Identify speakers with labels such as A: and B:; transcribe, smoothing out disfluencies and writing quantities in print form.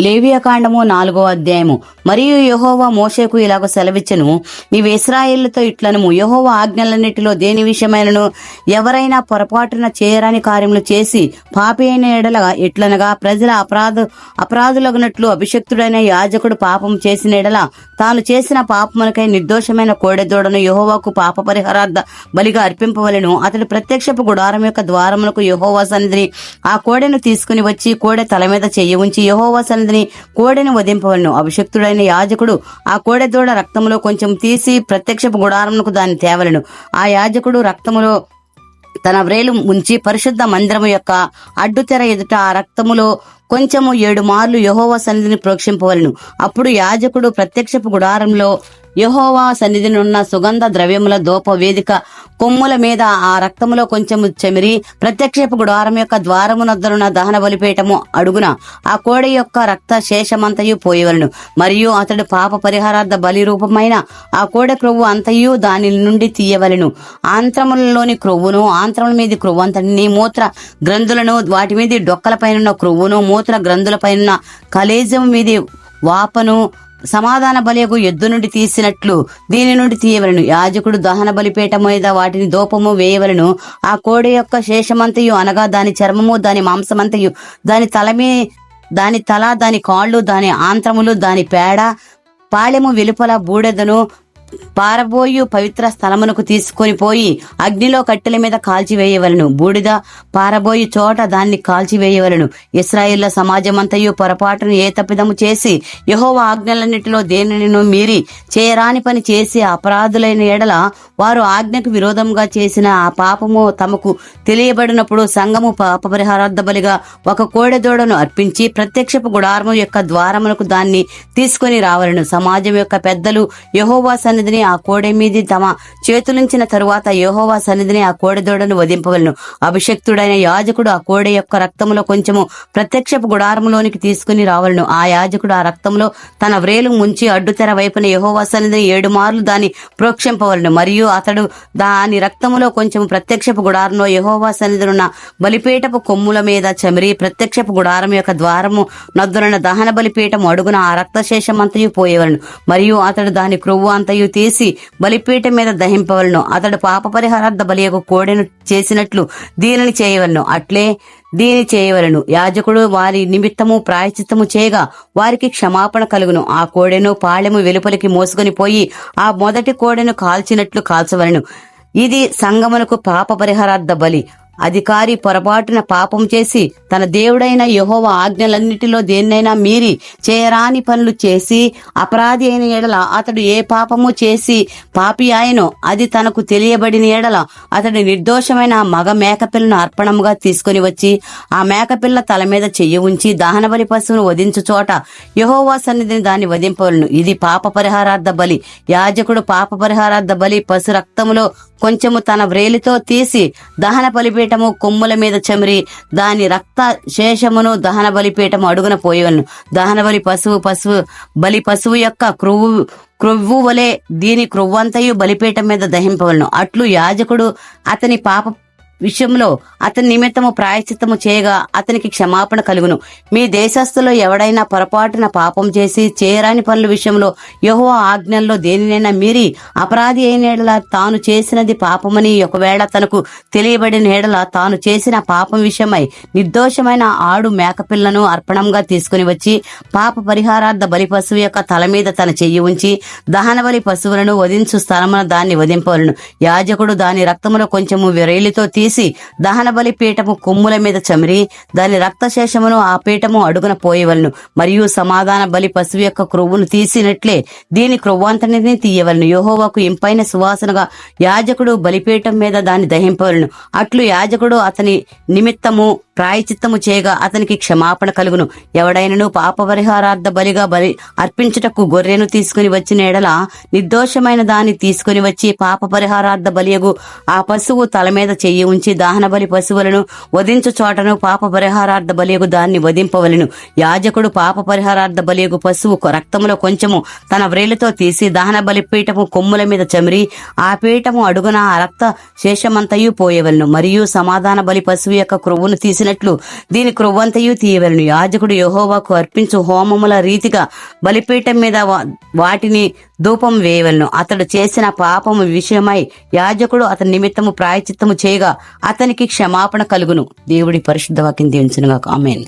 A: లేవియకాండము 4వ అధ్యాయము. మరియు యెహోవా మోషేకు ఇలాగ సెలవిచ్చెను, నీవు ఇశ్రాయేలుతో ఇట్లనుము, యెహోవా ఆజ్ఞలన్నిటిలో దేని విషయమైనను ఎవరైనా పొరపాటున చేయరాని కార్యములు చేసి పాపి అయిన ఎడల ఇట్లనగా ప్రజల అపరాధులగునట్లు అభిషక్తుడైన యాజకుడు పాపం చేసిన ఎడల తాను చేసిన పాపమునకై నిర్దోషమైన కోడెదూడను యెహోవాకు పాప పరిహారార్థ బలిగా అర్పింపవలెను. అతడు ప్రత్యక్షపు గుడారం యొక్క ద్వారములకు యెహోవా సన్నిధిని ఆ కోడెను తీసుకుని వచ్చి కోడె తల మీద చెయ్యి ఉంచి యెహోవా సన్నిధిని కోడెను వధింపవలను. అభిషక్తుడైన యాజకుడు ఆ కోడె దూడ రక్తములో కొంచెం తీసి ప్రత్యక్షపు గుడారమునకు దాన్ని తేవలను. ఆ యాజకుడు రక్తములో తన వ్రేలు ముంచి పరిశుద్ధ మందిరము యొక్క అడ్డుతెర ఎదుట ఆ రక్తములో కొంచెము 7 మార్లు యెహోవా సన్నిధిని ప్రోక్షింపవలను. అప్పుడు యాజకుడు ప్రత్యక్షపు గుడారంలో యెహోవా సన్నిధిని ఉన్న సుగంధ ద్రవ్యముల ధూప వేదిక కొమ్ముల మీద ఆ రక్తములో కొంచెము చెమిరి ప్రత్యక్షపు గుడారం యొక్క ద్వారమునొద్దనున్న దహన బలిపీఠము అడుగున ఆ కోడె యొక్క రక్త శేషమంతయు పోయవలను. మరియు అతడు పాప పరిహారార్థ బలి రూపమైన ఆ కోడె క్రొవ్వు అంతయు దాని నుండి తీయవలను. ఆంత్రములలోని క్రొవ్వును, ఆంత్రముల మీద క్రొవ్వు అంతటిని, మూత్ర గ్రంథులను, వాటి మీద డొక్కలపైన క్రొవ్వును, మూత్ర గ్రంథులపైన కలేజము మీది వాపను సమాధాన బలియగు ఎద్దు నుండి తీసినట్లు దీని నుండి తీయవలను. యాజకుడు దహన బలిపీఠం మీద వాటిని ధూపము వేయవలను. ఆ కోడి యొక్క శేషమంతయు అనగా దాని చర్మము, దాని మాంసమంతయు, దాని తల, దాని కాళ్ళు, దాని ఆంత్రములు, దాని పేడ, పాళెము వెలుపల బూడెదను పారబోయు పవిత్ర స్థలమునకు తీసుకొని పోయి అగ్నిలో కట్టెల మీద కాల్చివేయవలను. బూడిద పారబోయు చోట దాన్ని కాల్చివేయవలను. ఇశ్రాయేళ్ల సమాజమంతయు పొరపాటును ఏ తప్పిదము చేసి యెహోవా ఆజ్ఞలన్నిటిలో దేనిని మీరి చేయరాని పని చేసి అపరాధులైన ఎడల వారు ఆజ్ఞకు విరోధంగా చేసిన ఆ పాపము తమకు తెలియబడినప్పుడు సంఘము పాప పరిహారార్థ బలిగా ఒక కోడెదూడను అర్పించి ప్రత్యక్షపు గుడారము యొక్క ద్వారమునకు దాన్ని తీసుకొని రావలను. సమాజం యొక్క పెద్దలు యెహోవా సన్నిధిని ఆ కోడె మీది తమ చేతులుంచిన తరువాత యెహోవా సన్నిధిని ఆ కోడెదూడను వధింపవలను. అభిషక్తుడైన యాజకుడు ఆ కోడె యొక్క రక్తములో కొంచెము ప్రత్యక్షపు గుడారములోనికి తీసుకుని రావలను. ఆ యాజకుడు ఆ రక్తములో తన వ్రేలు ముంచి అడ్డుతెర వైపున యెహోవా సన్నిధిని 7 మార్లు దాన్ని ప్రోక్షింపవలను. మరియు అతడు దాని రక్తములో కొంచెము ప్రత్యక్షపు గుడారంలో యెహోవా సన్నిధినున్న బలిపీఠపు కొమ్ముల మీద చమిరి ప్రత్యక్షపు గుడారం యొక్క ద్వారము నద్దున దహన బలిపీఠము అడుగున ఆ రక్తశేషమంతయు పోయేవలను. మరియు అతడు దాని క్రొవ్వు అంతయు తీసి బలిపీఠం మీద దహింపవలను. అతడు పాప పరిహారార్థ బలియకు కోడెను చేసినట్లు దీనిని చేయవలను. అట్లే దీని చేయవలను. యాజకుడు వారి నిమిత్తము ప్రాయశ్చిత్తము చేయగా వారికి క్షమాపణ కలుగును. ఆ కోడెను పాళెము వెలుపలికి మోసుకొని పోయి ఆ మొదటి కోడెను కాల్చినట్లు కాల్చవలను. ఇది సంగమునకు పాప పరిహారార్థ బలి. అధికారి పొరపాటున పాపం చేసి తన దేవుడైన యెహోవా ఆజ్ఞలన్నిటిలో దేన్నైనా మీరి చేయరాని పనులు చేసి అపరాధి అయిన ఎడల అతడు ఏ పాపము చేసి పాపి ఆయనో అది తనకు తెలియబడిన ఎడల అతడు నిర్దోషమైన మగ మేకపిల్లను అర్పణముగా తీసుకుని వచ్చి ఆ మేకపిల్ల తల మీద చెయ్యి ఉంచి దహనబలి పశువును వధించు చోట యెహోవా సన్నిధిని దాన్ని వధింపవలను. ఇది పాప పరిహారార్థ బలి. యాజకుడు పాప పరిహారార్థ బలి పశు రక్తములో కొంచెము తన వ్రేలితో తీసి దహన బలిపీఠము కొమ్ముల మీద చమిరి దాని రక్త శేషమును దహన బలిపీఠము అడుగున పోయవలను. దహన బలి పశువు యొక్క క్రొవ్వు వలె దీని క్రొవ్వంతయు బలిపీఠం మీద దహింపవలను. అట్లు యాజకుడు అతని పాప విషయంలో అతని నిమిత్తము ప్రాయశ్చిత్తము చేయగా అతనికి క్షమాపణ కలుగును. మీ దేశస్థులో ఎవడైనా పొరపాటున పాపం చేసి చేయరాని పనుల విషయంలో యెహోవా ఆజ్ఞల్లో దేనినైనా మీరి అపరాధి అయిన ఎడల తాను చేసినది పాపమని ఒకవేళ తనకు తెలియబడిన ఎడల తాను చేసిన పాపం విషయమై నిర్దోషమైన ఆడు మేకపిల్లను అర్పణంగా తీసుకుని వచ్చి పాప పరిహారార్థ బలి పశువు యొక్క తల మీద తన చెయ్యి ఉంచి దహన బలి పశువులను వధించు స్థలమున దాన్ని వధింపవలను. యాజకుడు దాని రక్తములో కొంచెము వ్రేలితో తీసి దహన బలి పీఠము కొమ్ముల మీద చమిరి దాని రక్తశేషమును ఆ పీఠము అడుగున పోయవలను. మరియు సమాధాన బలి పశువు యొక్క క్రొవ్వును తీసినట్లే దీని క్రొవ్వంతటిని తీయవలను. యెహోవాకు ఇంపైన సువాసనగా యాజకుడు బలిపీఠం మీద దాన్ని దహింపవలను. అట్లు యాజకుడు అతని నిమిత్తము ప్రాయచిత్తము చేయగా అతనికి క్షమాపణ కలుగును. ఎవడైనను పాప పరిహారార్థ బలిగా అర్పించుటకు గొర్రెను తీసుకుని వచ్చిన ఎడల నిర్దోషమైన దాన్ని తీసుకుని వచ్చి పాప పరిహారార్థ బలియగు ఆ పశువు తల మీద చెయ్యి ఉంచి దహన బలి పశువులను వధించు చోటను పాప పరిహారార్థ బలియగు దాన్ని వధింపవలను. యాజకుడు పాప పరిహారార్థ బలియగు పశువు రక్తములో కొంచెము తన వ్రేలుతో తీసి దహన బలి పీఠము కొమ్ముల మీద చమిరి ఆ పీఠము అడుగున ఆ రక్త శేషమంతయు పోయవలను. మరియు సమాధాన బలి పశువు యొక్క క్రొవ్వును తీసిన చేసినట్లు దీని క్రొవ్వంతయు తీయవలను. యాజకుడు యెహోవాకు అర్పించు హోమముల రీతిగా బలిపీఠం మీద వాటిని ధూపం వేయవలను. అతడు చేసిన పాపము విషయమై యాజకుడు అతని నిమిత్తము ప్రాయచిత్తము చేయగా అతనికి క్షమాపణ కలుగును. దేవుడి పరిశుద్ధ వాక్యం దీవించునుగాక. ఆమేన్.